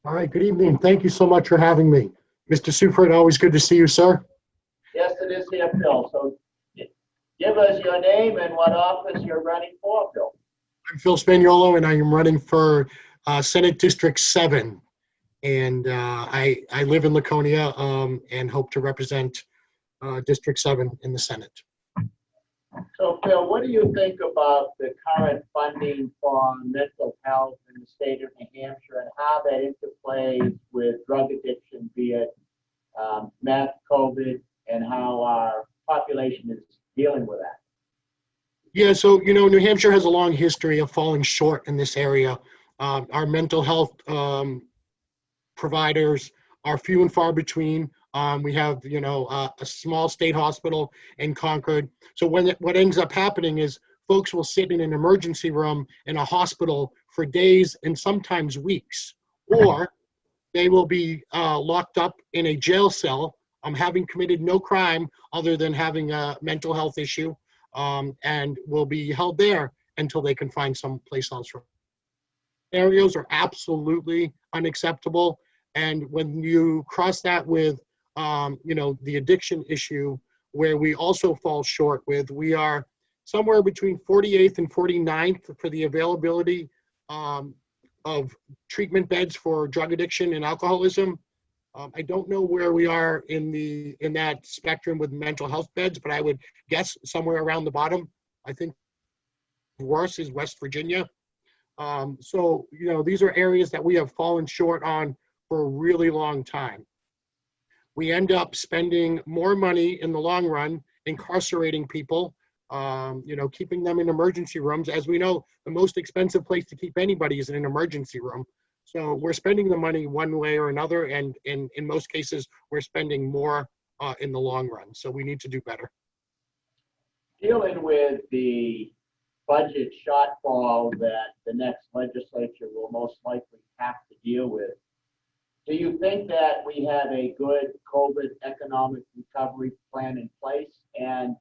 All right, good evening. Thank you so much for having me. Mr. Suford, always good to see you, sir. Yes, it is here, Phil. So give us your name and what office you're running for, Phil. I'm Phil Spagnuolo, and I am running for Senate District 7. And I live in Laconia and hope to represent District 7 in the Senate. So, Phil, what do you think about the current funding for mental health in the state of New Hampshire and how that interplays with drug addiction, be it meth, COVID, and how our population is dealing with that? Yeah, so, New Hampshire has a long history of falling short in this area. Our mental health providers are few and far between. We have, a small state hospital in Concord. So what ends up happening is folks will sit in an emergency room in a hospital for days and sometimes weeks, or they will be locked up in a jail cell, having committed no crime other than having a mental health issue, and will be held there until they can find some place else. Scenarios are absolutely unacceptable. And when you cross that with, the addiction issue, where we also fall short with, we are somewhere between 48th and 49th for the availability of treatment beds for drug addiction and alcoholism. I don't know where we are in that spectrum with mental health beds, but I would guess somewhere around the bottom. I think worse is West Virginia. So, these are areas that we have fallen short on for a really long time. We end up spending more money in the long run incarcerating people, keeping them in emergency rooms. As we know, the most expensive place to keep anybody is in an emergency room. So we're spending the money one way or another, and in most cases, we're spending more in the long run. So we need to do better. Dealing with the budget shortfall that the next legislature will most likely have to deal with, do you think that we have a good COVID economic recovery plan in place? And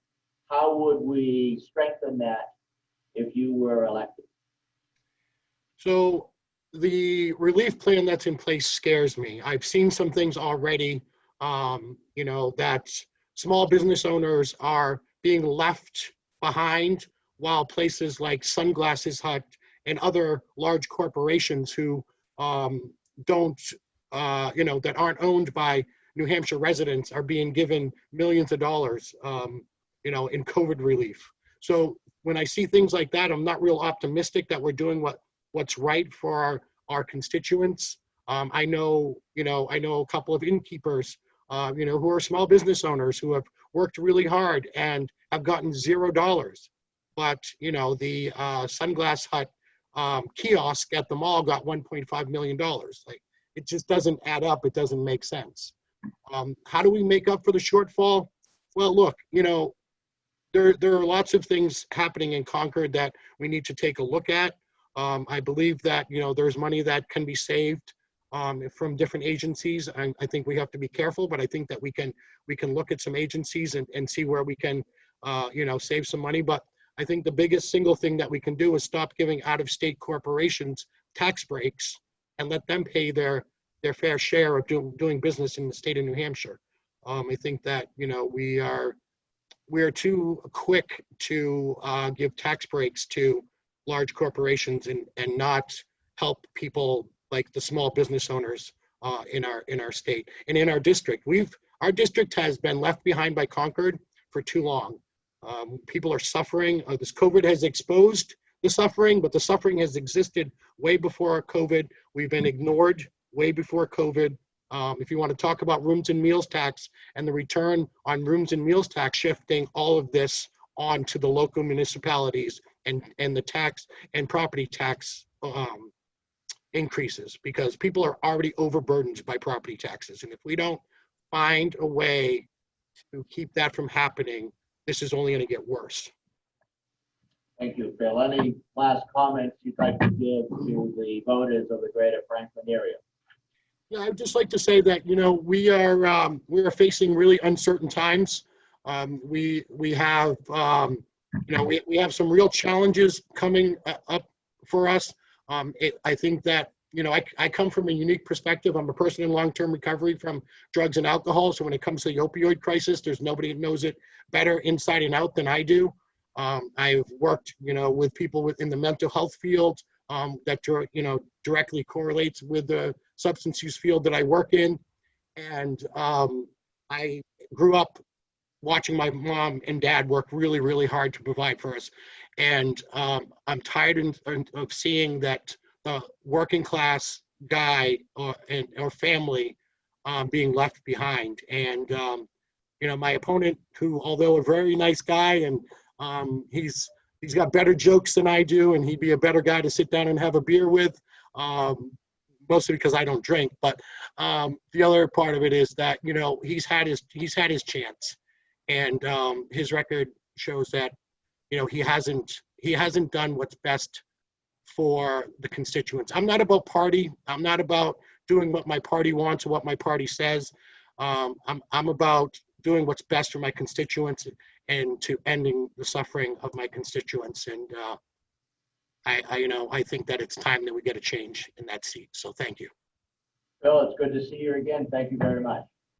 how would we strengthen that if you were elected? So the relief plan that's in place scares me. I've seen some things already, that small business owners are being left behind, while places like Sunglasses Hut and other large corporations who don't, that aren't owned by New Hampshire residents are being given millions of dollars, in COVID relief. So when I see things like that, I'm not real optimistic that we're doing what's right for our constituents. I know a couple of innkeepers, who are small business owners who have worked really hard and have gotten $0. But, the Sunglass Hut kiosk at the mall got $1.5 million. Like, it just doesn't add up. It doesn't make sense. How do we make up for the shortfall? Well, look, there are lots of things happening in Concord that we need to take a look at. I believe that, there's money that can be saved from different agencies. I think we have to be careful, but I think that we can look at some agencies and see where we can, save some money. But I think the biggest single thing that we can do is stop giving out-of-state corporations tax breaks and let them pay their fair share of doing business in the state of New Hampshire. I think that, we are too quick to give tax breaks to large corporations and not help people like the small business owners in our state and in our district. Our district has been left behind by Concord for too long. People are suffering. This COVID has exposed the suffering, but the suffering has existed way before COVID. We've been ignored way before COVID. If you want to talk about rooms and meals tax and the return on rooms and meals tax, shifting all of this onto the local municipalities and the tax and property tax increases, because people are already overburdened by property taxes. And if we don't find a way to keep that from happening, this is only going to get worse. Thank you, Phil. Any last comments you'd like to give to the voters of the greater Franklin area? Yeah, I'd just like to say that, we are facing really uncertain times. We have, we have some real challenges coming up for us. I think that you know, I come from a unique perspective. I'm a person in long-term recovery from drugs and alcohol. So when it comes to the opioid crisis, there's nobody that knows it better inside and out than I do. I've worked, you know, with people within the mental health field that, you know, directly correlates with the substance use field that I work in. And I grew up watching my mom and dad work really, really hard to provide for us. And I'm tired of seeing that the working class guy or family being left behind. And, you know, my opponent, who, although a very nice guy, and he's got better jokes than I do, and he'd be a better guy to sit down and have a beer with, mostly because I don't drink. But the other part of it is that, you know, he's had his chance. And his record shows that, you know, he hasn't done what's best for the constituents. I'm not about party. I'm not about doing what my party wants or what my party says. I'm about doing what's best for my constituents and to ending the suffering of my constituents. And you know, I think that it's time that we get a change in that seat. So thank you. Bill, it's good to see you again. Thank you very much.